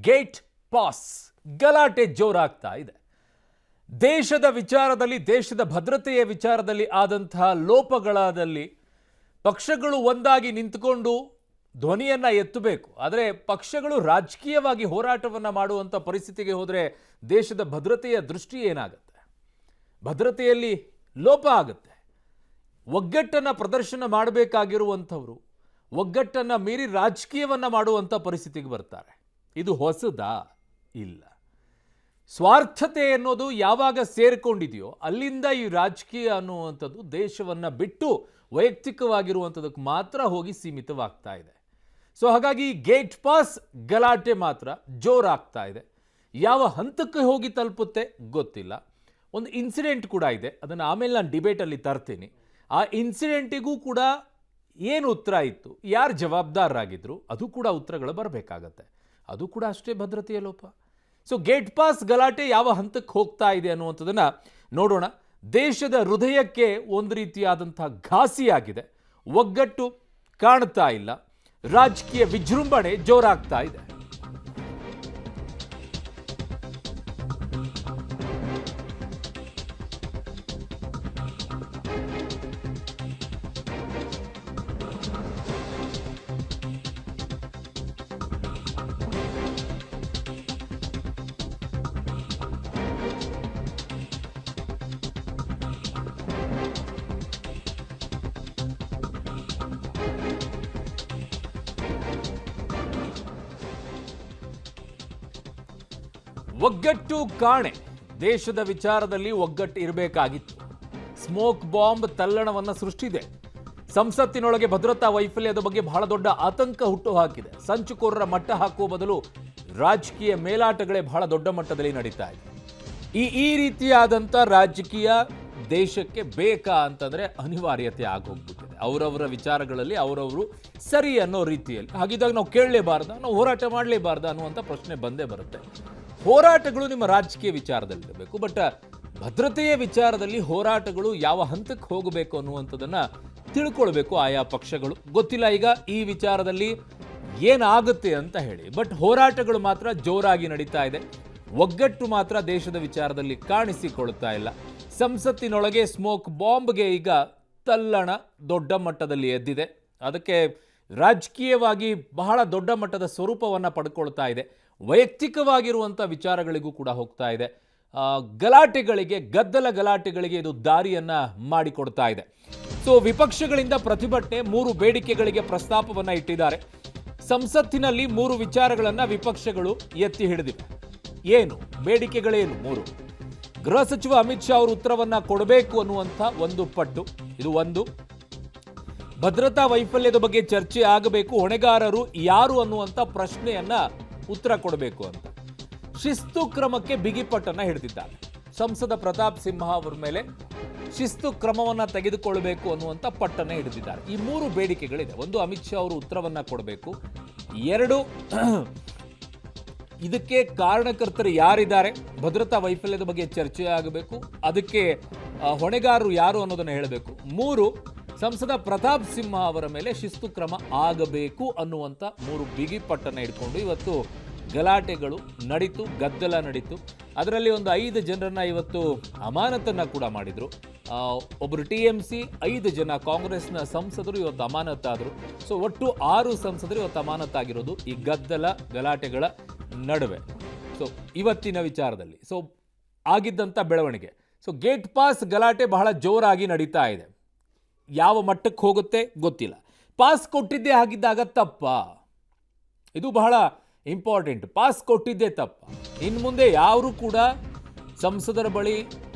Gate pass ಗಲಾಟೆ ಜೋರಾಗ್ತಾ ಇದೆ. ದೇಶದ ವಿಚಾರದಲ್ಲಿ, ದೇಶದ ಭದ್ರತೆಯ ವಿಚಾರದಲ್ಲಿ ಆದಂತಹ ಲೋಪಗಳಾದಲ್ಲಿ ಪಕ್ಷಗಳು ಒಂದಾಗಿ ನಿಂತುಕೊಂಡು ಧ್ವನಿಯನ್ನ ಎತ್ತಬೇಕು. ಆದರೆ ಪಕ್ಷಗಳು ರಾಜಕೀಯವಾಗಿ ಹೋರಾಟವನ್ನು ಮಾಡುವಂಥ ಪರಿಸ್ಥಿತಿಗೆ ಹೋದರೆ ದೇಶದ ಭದ್ರತೆಯ ದೃಷ್ಟಿ ಏನಾಗುತ್ತೆ? ಭದ್ರತೆಯಲ್ಲಿ ಲೋಪ ಆಗುತ್ತೆ. ಒಗ್ಗಟ್ಟನ್ನು ಪ್ರದರ್ಶನ ಮಾಡಬೇಕಾಗಿರುವಂಥವರು ಒಗ್ಗಟ್ಟನ್ನು ಮೀರಿ ರಾಜಕೀಯವನ್ನು ಮಾಡುವಂಥ ಪರಿಸ್ಥಿತಿಗೆ ಬರ್ತಾರೆ. ಇದು ಹೊಸದಾ? ಇಲ್ಲ. ಸ್ವಾರ್ಥತೆ ಅನ್ನೋದು ಯಾವಾಗ ಸೇರಿಕೊಂಡಿದೆಯೋ ಅಲ್ಲಿಂದ ಈ ರಾಜಕೀಯ ಅನ್ನುವಂಥದ್ದು ದೇಶವನ್ನು ಬಿಟ್ಟು ವೈಯಕ್ತಿಕವಾಗಿರುವಂಥದ್ದಕ್ಕೆ ಮಾತ್ರ ಹೋಗಿ ಸೀಮಿತವಾಗ್ತಾ ಇದೆ. ಸೊ ಹಾಗಾಗಿ ಗೇಟ್ ಪಾಸ್ ಗಲಾಟೆ ಮಾತ್ರ ಜೋರಾಗ್ತಾ ಇದೆ. ಯಾವ ಹಂತಕ್ಕೆ ಹೋಗಿ ತಲುಪುತ್ತೆ ಗೊತ್ತಿಲ್ಲ. ಒಂದು ಇನ್ಸಿಡೆಂಟ್ ಕೂಡ ಇದೆ, ಅದನ್ನು ಆಮೇಲೆ ನಾನು ಡಿಬೇಟಲ್ಲಿ ತರ್ತೀನಿ. ಆ ಇನ್ಸಿಡೆಂಟಿಗೂ ಕೂಡ ಏನು ಉತ್ತರ ಇತ್ತು, ಯಾರು ಜವಾಬ್ದಾರರಾಗಿದ್ದರು, ಅದು ಕೂಡ ಉತ್ತರಗಳು ಬರಬೇಕಾಗತ್ತೆ. ಅದು ಕೂಡ ಅಷ್ಟೇ ಭದ್ರತೆಯ ಲೋಪ. ಸೊ ಗೇಟ್ ಪಾಸ್ ಗಲಾಟೆ ಯಾವ ಹಂತಕ್ಕೆ ಹೋಗ್ತಾ ಇದೆ ಅನ್ನುವಂಥದ್ದನ್ನು ನೋಡೋಣ. ದೇಶದ ಹೃದಯಕ್ಕೆ ಒಂದು ರೀತಿಯಾದಂಥ ಘಾಸಿಯಾಗಿದೆ. ಒಗ್ಗಟ್ಟು ಕಾಣ್ತಾ ಇಲ್ಲ. ರಾಜಕೀಯ ವಿಜೃಂಭಣೆ ಜೋರಾಗ್ತಾ ಇದೆ. ಒಗ್ಗಟ್ಟು ಕಾಣೆ. ದೇಶದ ವಿಚಾರದಲ್ಲಿ ಒಗ್ಗಟ್ಟು ಇರಬೇಕಾಗಿತ್ತು. ಸ್ಮೋಕ್ ಬಾಂಬ್ ತಲ್ಲಣವನ್ನು ಸೃಷ್ಟಿಸಿದೆ. ಸಂಸತ್ತಿನೊಳಗೆ ಭದ್ರತಾ ವೈಫಲ್ಯದ ಬಗ್ಗೆ ಬಹಳ ದೊಡ್ಡ ಆತಂಕ ಹುಟ್ಟುಹಾಕಿದೆ. ಸಂಚುಕೋರರ ಮಟ್ಟ ಹಾಕುವ ಬದಲು ರಾಜಕೀಯ ಮೇಲಾಟಗಳೇ ಬಹಳ ದೊಡ್ಡ ಮಟ್ಟದಲ್ಲಿ ನಡೀತಾ ಇದೆ. ಈ ರೀತಿಯಾದಂಥ ರಾಜಕೀಯ ದೇಶಕ್ಕೆ ಬೇಕಾ ಅಂತಂದ್ರೆ ಅನಿವಾರ್ಯತೆ ಆಗೋಗ್ಬಿಟ್ಟಿದೆ. ಅವರವರ ವಿಚಾರಗಳಲ್ಲಿ ಅವರವರು ಸರಿ ಅನ್ನೋ ರೀತಿಯಲ್ಲಿ. ಹಾಗಿದ್ದಾಗ ನಾವು ಕೇಳಲೇಬಾರ್ದ, ನಾವು ಹೋರಾಟ ಮಾಡಲೇಬಾರ್ದ ಅನ್ನುವಂಥ ಪ್ರಶ್ನೆ ಬಂದೇ ಬರುತ್ತೆ. ಹೋರಾಟಗಳು ನಿಮ್ಮ ರಾಜಕೀಯ ವಿಚಾರದಲ್ಲಿರಬೇಕು, ಬಟ್ ಭದ್ರತೆಯ ವಿಚಾರದಲ್ಲಿ ಹೋರಾಟಗಳು ಯಾವ ಹಂತಕ್ಕೆ ಹೋಗಬೇಕು ಅನ್ನುವಂಥದ್ದನ್ನು ತಿಳ್ಕೊಳ್ಬೇಕು ಆಯಾ ಪಕ್ಷಗಳು. ಗೊತ್ತಿಲ್ಲ ಈಗ ಈ ವಿಚಾರದಲ್ಲಿ ಏನಾಗುತ್ತೆ ಅಂತ ಹೇಳಿ, ಬಟ್ ಹೋರಾಟಗಳು ಮಾತ್ರ ಜೋರಾಗಿ ನಡೀತಾ ಇದೆ. ಒಗ್ಗಟ್ಟು ಮಾತ್ರ ದೇಶದ ವಿಚಾರದಲ್ಲಿ ಕಾಣಿಸಿಕೊಳ್ತಾ ಇಲ್ಲ. ಸಂಸತ್ತಿನೊಳಗೆ ಸ್ಮೋಕ್ ಬಾಂಬ್ಗೆ ಈಗ ತಲ್ಲಣ ದೊಡ್ಡ ಮಟ್ಟದಲ್ಲಿ ಎದ್ದಿದೆ. ಅದಕ್ಕೆ ರಾಜಕೀಯವಾಗಿ ಬಹಳ ದೊಡ್ಡ ಮಟ್ಟದ ಸ್ವರೂಪವನ್ನು ಪಡ್ಕೊಳ್ತಾ ಇದೆ. ವೈಯಕ್ತಿಕವಾಗಿರುವಂಥ ವಿಚಾರಗಳಿಗೂ ಕೂಡ ಹೋಗ್ತಾ ಇದೆ. ಗಲಾಟೆಗಳಿಗೆ, ಗದ್ದಲ ಗಲಾಟೆಗಳಿಗೆ ಇದು ದಾರಿಯನ್ನು ಮಾಡಿಕೊಡ್ತಾ ಇದೆ. ಸೊ ವಿಪಕ್ಷಗಳಿಂದ ಪ್ರತಿಭಟನೆ, 3 ಬೇಡಿಕೆಗಳಿಗೆ ಪ್ರಸ್ತಾಪವನ್ನು ಇಟ್ಟಿದ್ದಾರೆ. ಸಂಸತ್ತಿನಲ್ಲಿ 3 ವಿಚಾರಗಳನ್ನು ವಿಪಕ್ಷಗಳು ಎತ್ತಿ ಹಿಡಿದಿವೆ. ಏನು ಬೇಡಿಕೆಗಳೇನು? 3. ಗೃಹ ಸಚಿವ ಅಮಿತ್ ಶಾ ಅವರು ಉತ್ತರವನ್ನು ಕೊಡಬೇಕು ಅನ್ನುವಂಥ ಒಂದು ಪಟ್ಟು, ಇದು ಒಂದು. ಭದ್ರತಾ ವೈಫಲ್ಯದ ಬಗ್ಗೆ ಚರ್ಚೆ ಆಗಬೇಕು, ಹೊಣೆಗಾರರು ಯಾರು ಅನ್ನುವಂಥ ಪ್ರಶ್ನೆಯನ್ನ ಉತ್ತರ ಕೊಡಬೇಕು ಅಂತ. ಶಿಸ್ತು ಕ್ರಮಕ್ಕೆ ಬಿಗಿಪಟ್ಟನ್ನು ಹಿಡಿದಿದ್ದಾರೆ. ಸಂಸದ ಪ್ರತಾಪ್ ಸಿಂಹ ಅವರ ಮೇಲೆ ಶಿಸ್ತು ಕ್ರಮವನ್ನು ತೆಗೆದುಕೊಳ್ಳಬೇಕು ಅನ್ನುವಂಥ ಪಟ್ಟನ್ನು ಹಿಡಿದಿದ್ದಾರೆ. ಈ 3 ಬೇಡಿಕೆಗಳಿದೆ. 1, ಅಮಿತ್ ಶಾ ಅವರು ಉತ್ತರವನ್ನು ಕೊಡಬೇಕು. 2, ಇದಕ್ಕೆ ಕಾರಣಕರ್ತರು ಯಾರಿದ್ದಾರೆ, ಭದ್ರತಾ ವೈಫಲ್ಯದ ಬಗ್ಗೆ ಚರ್ಚೆ ಆಗಬೇಕು, ಅದಕ್ಕೆ ಹೊಣೆಗಾರರು ಯಾರು ಅನ್ನೋದನ್ನು ಹೇಳಬೇಕು. 3, ಸಂಸದ ಪ್ರತಾಪ್ ಸಿಂಹ ಅವರ ಮೇಲೆ ಶಿಸ್ತು ಕ್ರಮ ಆಗಬೇಕು ಅನ್ನುವಂಥ 3 ಬಿಗಿಪಟ್ಟನ್ನು ಹಿಡ್ಕೊಂಡು ಇವತ್ತು ಗಲಾಟೆಗಳು ನಡೀತು, ಗದ್ದಲ ನಡೀತು. ಅದರಲ್ಲಿ ಒಂದು 5 ಜನರನ್ನ ಇವತ್ತು ಅಮಾನತನ್ನು ಕೂಡ ಮಾಡಿದರು. ಒಬ್ಬರು TMC, 5 ಜನ ಕಾಂಗ್ರೆಸ್ನ ಸಂಸದರು ಇವತ್ತು ಅಮಾನತಾದರು. ಸೊ ಒಟ್ಟು 6 ಸಂಸದರು ಇವತ್ತು ಅಮಾನತಾಗಿರೋದು ಈ ಗದ್ದಲ ಗಲಾಟೆಗಳ ನಡುವೆ. ಸೊ ಇವತ್ತಿನ ವಿಚಾರದಲ್ಲಿ ಸೊ ಆಗಿದ್ದಂಥ ಬೆಳವಣಿಗೆ. ಸೊ ಗೇಟ್ ಪಾಸ್ ಗಲಾಟೆ ಬಹಳ ಜೋರಾಗಿ ನಡೀತಾ ಇದೆ. ಯಾವ ಮಟ್ಟಕ್ಕೆ ಹೋಗುತ್ತೆ ಗೊತ್ತಿಲ್ಲ. ಪಾಸ್ ಕೊಟ್ಟಿದ್ದೇ ಆಗಿದ್ದಾಗ ತಪ್ಪ? ಇದು ಬಹಳ ಇಂಪಾರ್ಟೆಂಟ್. ಪಾಸ್ ಕೊಟ್ಟಿದ್ದೇ ತಪ್ಪ. ಇನ್ನು ಮುಂದೆ ಯಾರು ಕೂಡ ಸಂಸದರ ಬಳಿ,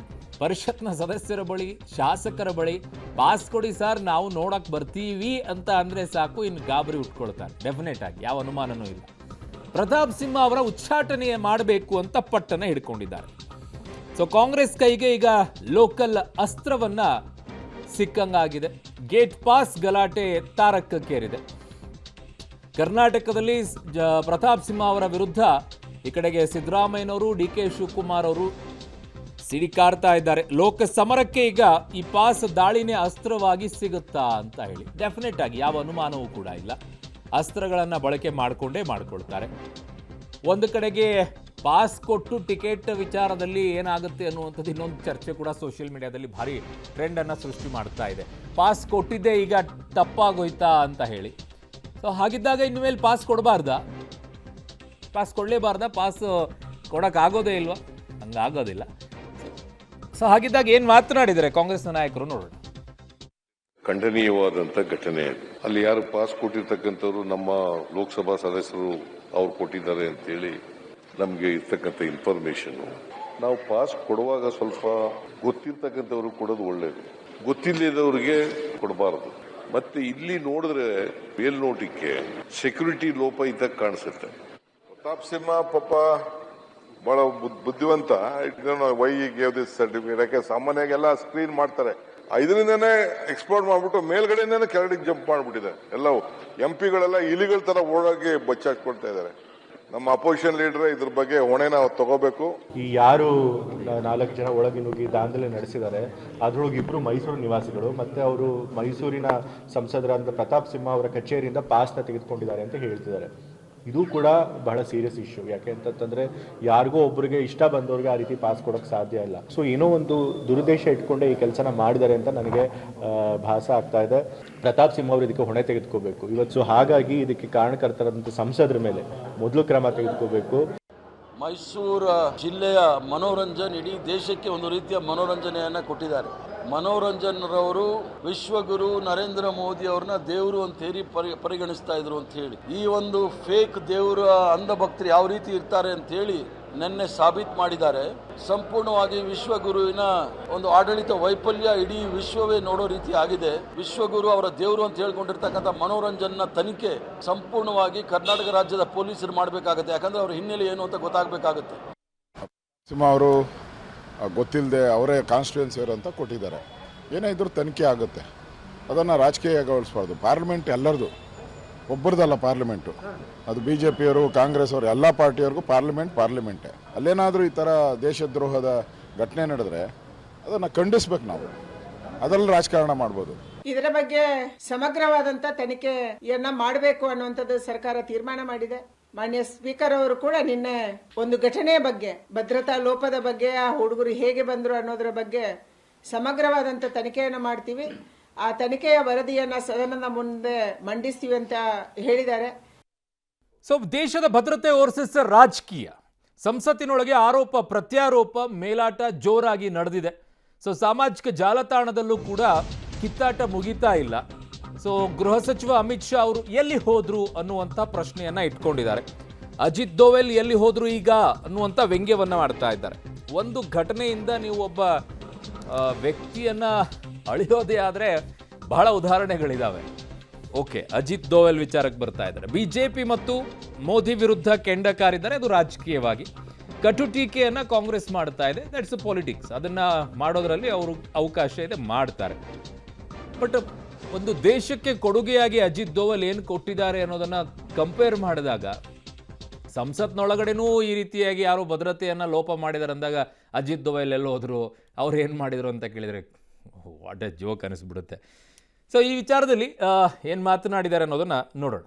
ಪರಿಷತ್ನ ಸದಸ್ಯರ ಬಳಿ, ಶಾಸಕರ ಬಳಿ ಪಾಸ್ ಕೊಡಿ ಸರ್ ನಾವು ನೋಡಕ್ಕೆ ಬರ್ತೀವಿ ಅಂತ ಅಂದರೆ ಸಾಕು, ಇನ್ನು ಗಾಬರಿ ಉಟ್ಕೊಳ್ತಾರೆ ಡೆಫಿನೆಟ್ ಆಗಿ, ಯಾವ ಅನುಮಾನನೂ ಇಲ್ಲ. ಪ್ರತಾಪ್ ಸಿಂಹ ಅವರ ಉಚ್ಚಾಟನೆ ಮಾಡಬೇಕು ಅಂತ ಪಟ್ಟನ್ನು ಹಿಡ್ಕೊಂಡಿದ್ದಾರೆ. ಸೊ ಕಾಂಗ್ರೆಸ್ ಕೈಗೆ ಈಗ ಲೋಕಲ್ ಅಸ್ತ್ರವನ್ನ ಸಿಕ್ಕಂಗಾಗಿದೆ. ಗೇಟ್ ಪಾಸ್ ಗಲಾಟೆ ತಾರಕಕ್ಕೇರಿದೆ. ಕರ್ನಾಟಕದಲ್ಲಿ ಪ್ರತಾಪ್ ಸಿಂಹ ಅವರ ವಿರುದ್ಧ ಈ ಕಡೆಗೆ ಸಿದ್ದರಾಮಯ್ಯನವರು, DK ಶಿವಕುಮಾರ್ ಅವರು ಸಿಡಿಕಾರ್ತಾ ಇದ್ದಾರೆ. ಲೋಕ ಸಮರಕ್ಕೆ ಈಗ ಈ ಪಾಸ್ ದಾಳಿನೇ ಅಸ್ತ್ರವಾಗಿ ಸಿಗುತ್ತಾ ಅಂತ ಹೇಳಿ ಡೆಫಿನೆಟ್ ಆಗಿ ಯಾವ ಅನುಮಾನವೂ ಕೂಡ ಇಲ್ಲ. ಅಸ್ತ್ರಗಳನ್ನು ಬಳಕೆ ಮಾಡಿಕೊಂಡೇ ಮಾಡ್ಕೊಳ್ತಾರೆ. ಒಂದು ಕಡೆಗೆ ಪಾಸ್ ಕೊಟ್ಟು ಟಿಕೆಟ್ ವಿಚಾರದಲ್ಲಿ ಏನಾಗುತ್ತೆ ಅನ್ನುವಂಥದ್ದು ಇನ್ನೊಂದು ಚರ್ಚೆ ಕೂಡ ಸೋಷಿಯಲ್ ಮೀಡಿಯಾದಲ್ಲಿ ಭಾರಿ ಟ್ರೆಂಡನ್ನು ಸೃಷ್ಟಿ ಮಾಡ್ತಾ ಇದೆ. ಪಾಸ್ ಕೊಟ್ಟಿದ್ದೆ ಈಗ ತಪ್ಪಾಗೋಯ್ತಾ ಅಂತ ಹೇಳಿ. ಸೊ ಹಾಗಿದ್ದಾಗ ಇನ್ನು ಮೇಲೆ ಪಾಸ್ ಕೊಡಬಾರ್ದಾ? ಪಾಸ್ ಕೊಡಲೇಬಾರ್ದಾ? ಪಾಸ್ ಕೊಡೋಕ್ಕಾಗೋದೇ ಇಲ್ವಾ? ಹಂಗಾಗೋದಿಲ್ಲ. ಸೊ ಹಾಗಿದ್ದಾಗ ಏನು ಮಾತನಾಡಿದ್ದಾರೆ ಕಾಂಗ್ರೆಸ್ನ ನಾಯಕರು ನೋಡೋಣ. ಖಂಡನೀಯವಾದಂಥ ಘಟನೆ. ಅಲ್ಲಿ ಯಾರು ಪಾಸ್ ಕೊಟ್ಟಿರ್ತಕ್ಕಂಥವ್ರು ನಮ್ಮ ಲೋಕಸಭಾ ಸದಸ್ಯರು ಅವ್ರು ಕೊಟ್ಟಿದ್ದಾರೆ ಅಂತೇಳಿ ನಮಗೆ ಇರ್ತಕ್ಕಂಥ ಇನ್ಫಾರ್ಮೇಶನ್. ನಾವು ಪಾಸ್ ಕೊಡುವಾಗ ಸ್ವಲ್ಪ ಗೊತ್ತಿರ್ತಕ್ಕಂಥವ್ರಿಗೆ ಕೊಡೋದು ಒಳ್ಳೇದು, ಗೊತ್ತಿಲ್ಲದವ್ರಿಗೆ ಕೊಡಬಾರದು. ಮತ್ತೆ ಇಲ್ಲಿ ನೋಡಿದ್ರೆ ಮೇಲ್ನೋಟಕ್ಕೆ ಸೆಕ್ಯೂರಿಟಿ ಲೋಪ ಇದ್ದಾಗ ಕಾಣಿಸುತ್ತೆ. ಪ್ರತಾಪ್ ಸಿಂಹ ಪಾಪ ಬಹಳ ಬುದ್ಧಿವಂತ. ವೈ ಗೇವ್ ದಿಸ್ ಸರ್ಟಿಫಿಕೇಟ್, ಯಾಕೆ ಸಾಮಾನ್ಯವಾಗಿ ಎಲ್ಲ ಸ್ಕ್ರೀನ್ ಮಾಡ್ತಾರೆ, ಇದರಿಂದನೇ ಎಕ್ಸ್ಪ್ಲೋರ್ ಮಾಡ್ಬಿಟ್ಟು ಮೇಲ್ಗಡೆಯಿಂದನೇ ಕೆಳಗಡೆ ಜಂಪ್ ಮಾಡ್ಬಿಟ್ಟಿದೆ. ಎಲ್ಲ ಎಂಪಿಗಳೆಲ್ಲ ಇಲಿಗಳ ತರ ಓಡಾಗಿ ಬಚ್ಚಾಡ್ಕೊಳ್ತಾ ಇದ್ದಾರೆ. ನಮ್ಮ ಅಪೋಸಿಷನ್ ಲೀಡರ್ ಇದ್ರ ಬಗ್ಗೆ ಹೊಣೆನ ತಗೋಬೇಕು. ಈ ಯಾರು 4 ಜನ ಒಳಗೆ ನುಗ್ಗಿ ದಾಂಧಲೆ ನಡೆಸಿದ್ದಾರೆ, ಅದ್ರೊಳಗೆ 2 ಮೈಸೂರು ನಿವಾಸಿಗಳು ಮತ್ತೆ ಅವರು ಮೈಸೂರಿನ ಸಂಸದರಾದ ಪ್ರತಾಪ್ ಸಿಂಹ ಅವರ ಕಚೇರಿಯಿಂದ ಪಾಸ್ನ ತೆಗೆದುಕೊಂಡಿದ್ದಾರೆ ಅಂತ ಹೇಳ್ತಿದ್ದಾರೆ. ಇದು ಕೂಡ ಬಹಳ ಸೀರಿಯಸ್ ಇಶ್ಯೂ. ಯಾಕೆ ಅಂತಂದ್ರೆ ಯಾರಿಗೋ ಒಬ್ಬರಿಗೆ ಇಷ್ಟ ಬಂದವ್ರಿಗೆ ಆ ರೀತಿ ಪಾಸ್ ಕೊಡೋಕೆ ಸಾಧ್ಯ ಇಲ್ಲ. ಸೊ ಏನೋ ಒಂದು ದುರುದ್ದೇಶ ಇಟ್ಕೊಂಡೆ ಈ ಕೆಲಸನ ಮಾಡಿದ್ದಾರೆ ಅಂತ ನನಗೆ ಭಾಸ ಆಗ್ತಾ ಇದೆ. ಪ್ರತಾಪ್ ಸಿಂಹ ಅವರು ಇದಕ್ಕೆ ಹೊಣೆ ತೆಗೆದುಕೋಬೇಕು ಇವತ್ತು. ಸೊ ಹಾಗಾಗಿ ಇದಕ್ಕೆ ಕಾರಣಕರ್ತರಂತ ಸಂಸದರ ಮೇಲೆ ಮೊದಲು ಕ್ರಮ ತೆಗೆದುಕೋಬೇಕು. ಮೈಸೂರು ಜಿಲ್ಲೆಯ ಮನೋರಂಜನ್ ಇಡೀ ದೇಶಕ್ಕೆ ಒಂದು ರೀತಿಯ ಮನೋರಂಜನೆಯನ್ನು ಕೊಟ್ಟಿದ್ದಾರೆ. ಮನೋರಂಜನ್ ರವರು ವಿಶ್ವಗುರು ನರೇಂದ್ರ ಮೋದಿ ಅವ್ರನ್ನ ದೇವರು ಅಂತೇಳಿ ಪರಿಗಣಿಸ್ತಾ ಇದ್ರು ಅಂತ ಹೇಳಿ, ಈ ಒಂದು ಫೇಕ್ ದೇವರ ಅಂಧಭಕ್ತರು ಯಾವ ರೀತಿ ಇರ್ತಾರೆ ಅಂತ ಹೇಳಿ ನಿನ್ನೆ ಸಾಬೀತು ಮಾಡಿದ್ದಾರೆ. ಸಂಪೂರ್ಣವಾಗಿ ವಿಶ್ವಗುರುವಿನ ಒಂದು ಆಡಳಿತ ವೈಫಲ್ಯ ಇಡೀ ವಿಶ್ವವೇ ನೋಡೋ ರೀತಿ ಆಗಿದೆ. ವಿಶ್ವಗುರು ಅವರ ದೇವರು ಅಂತ ಹೇಳ್ಕೊಂಡಿರ್ತಕ್ಕಂಥ ಮನೋರಂಜನ್ನ ತನಿಖೆ ಸಂಪೂರ್ಣವಾಗಿ ಕರ್ನಾಟಕ ರಾಜ್ಯದ ಪೊಲೀಸರು ಮಾಡಬೇಕಾಗುತ್ತೆ. ಯಾಕಂದ್ರೆ ಅವ್ರ ಹಿನ್ನೆಲೆ ಏನು ಅಂತ ಗೊತ್ತಾಗಬೇಕಾಗುತ್ತೆ. ಸಿಂಹ ಅವರು ಗೊತ್ತಿಲ್ಲದೆ ಅವರೇ ಕಾನ್ಸ್ಟಿಟ್ಯೂನ್ಸಿಯವರು ಅಂತ ಕೊಟ್ಟಿದ್ದಾರೆ. ಏನೇ ಇದ್ರೂ ತನಿಖೆ ಆಗುತ್ತೆ, ಅದನ್ನು ರಾಜಕೀಯಗೊಳಿಸಬಾರ್ದು. ಪಾರ್ಲಿಮೆಂಟ್ ಎಲ್ಲರದು, ಒಬ್ಬರದಲ್ಲ ಪಾರ್ಲಿಮೆಂಟು. ಅದು BJPಯವರು, ಕಾಂಗ್ರೆಸ್ ಅವರು, ಎಲ್ಲ ಪಾರ್ಟಿಯವ್ರಿಗೂ ಪಾರ್ಲಿಮೆಂಟೇ. ಅಲ್ಲೇನಾದರೂ ಈ ಥರ ದೇಶದ್ರೋಹದ ಘಟನೆ ನಡೆದ್ರೆ ಅದನ್ನು ಖಂಡಿಸ್ಬೇಕು ನಾವು. ಅದರಲ್ಲಿ ರಾಜಕಾರಣ ಮಾಡ್ಬೋದು. ಇದರ ಬಗ್ಗೆ ಸಮಗ್ರವಾದಂತ ತನಿಖೆಯನ್ನ ಮಾಡಬೇಕು ಅನ್ನುವಂಥದ್ದು ಸರ್ಕಾರ ತೀರ್ಮಾನ ಮಾಡಿದೆ. ಮಾನ್ಯ ಸ್ಪೀಕರ್ ಅವರು ಕೂಡ ನಿನ್ನೆ ಒಂದು ಘಟನೆಯ ಬಗ್ಗೆ, ಭದ್ರತಾ ಲೋಪದ ಬಗ್ಗೆ, ಆ ಹುಡುಗರು ಹೇಗೆ ಬಂದರು ಅನ್ನೋದರ ಬಗ್ಗೆ ಸಮಗ್ರವಾದಂತ ತನಿಖೆಯನ್ನು ಮಾಡ್ತೀವಿ, ಆ ತನಿಖೆಯ ವರದಿಯನ್ನ ಸದನದ ಮುಂದೆ ಮಂಡಿಸ್ತೀವಿ ಅಂತ ಹೇಳಿದ್ದಾರೆ. ಸೊ ದೇಶದ ಭದ್ರತೆ ವರ್ಸಸ್ ರಾಜಕೀಯ, ಸಂಸತ್ತಿನೊಳಗೆ ಆರೋಪ ಪ್ರತ್ಯಾರೋಪ ಮೇಲಾಟ ಜೋರಾಗಿ ನಡೆದಿದೆ. ಸೊ ಸಾಮಾಜಿಕ ಜಾಲತಾಣದಲ್ಲೂ ಕೂಡ ಕಿತ್ತಾಟ ಮುಗಿತಾ ಇಲ್ಲ. ಸೊ ಗೃಹ ಸಚಿವ ಅಮಿತ್ ಶಾ ಅವರು ಎಲ್ಲಿ ಹೋದ್ರು ಅನ್ನುವಂಥ ಪ್ರಶ್ನೆಯನ್ನ ಇಟ್ಕೊಂಡಿದ್ದಾರೆ. ಅಜಿತ್ ದೋವೆಲ್ ಎಲ್ಲಿ ಹೋದ್ರು ಈಗ ಅನ್ನುವಂಥ ವ್ಯಂಗ್ಯವನ್ನ ಮಾಡ್ತಾ ಇದ್ದಾರೆ. ಒಂದು ಘಟನೆಯಿಂದ ನೀವು ಒಬ್ಬ ವ್ಯಕ್ತಿಯನ್ನ ಅಳಿಯೋದೇ ಆದರೆ ಬಹಳ ಉದಾಹರಣೆಗಳಿದಾವೆ. ಓಕೆ, ಅಜಿತ್ ದೋವೆಲ್ ವಿಚಾರಕ್ಕೆ ಬರ್ತಾ ಇದ್ದಾರೆ. BJP ಮತ್ತು ಮೋದಿ ವಿರುದ್ಧ ಕೆಂಡ ಕಾರಿದ್ದಾರೆ, ಅದು ರಾಜಕೀಯವಾಗಿ. ಕಟು ಟೀಕೆಯನ್ನ ಕಾಂಗ್ರೆಸ್ ಮಾಡ್ತಾ ಇದೆ, ದಟ್ಸ್ ಪಾಲಿಟಿಕ್ಸ್. ಅದನ್ನ ಮಾಡೋದ್ರಲ್ಲಿ ಅವರು ಅವಕಾಶ ಇದೆ, ಮಾಡ್ತಾರೆ. ಬಟ್ ಒಂದು ದೇಶಕ್ಕೆ ಕೊಡುಗೆಯಾಗಿ ಅಜಿತ್ ದೋವಲ್ ಏನು ಕೊಟ್ಟಿದ್ದಾರೆ ಅನ್ನೋದನ್ನ ಕಂಪೇರ್ ಮಾಡಿದಾಗ, ಸಂಸತ್ನೊಳಗಡೆನೂ ಈ ರೀತಿಯಾಗಿ ಯಾರು ಭದ್ರತೆಯನ್ನ ಲೋಪ ಮಾಡಿದಾರೆ ಅಂದಾಗ ಅಜಿತ್ ದೋವಲ್ ಎಲ್ಲೋ ಹೋದ್ರು, ಅವ್ರು ಏನು ಮಾಡಿದ್ರು ಅಂತ ಕೇಳಿದರೆ ವಾಟ್ ಎ ಜೋಕ್ ಅನಿಸ್ಬಿಡುತ್ತೆ. ಸೊ ಈ ವಿಚಾರದಲ್ಲಿ ಏನು ಮಾತನಾಡಿದ್ದಾರೆ ಅನ್ನೋದನ್ನ ನೋಡೋಣ.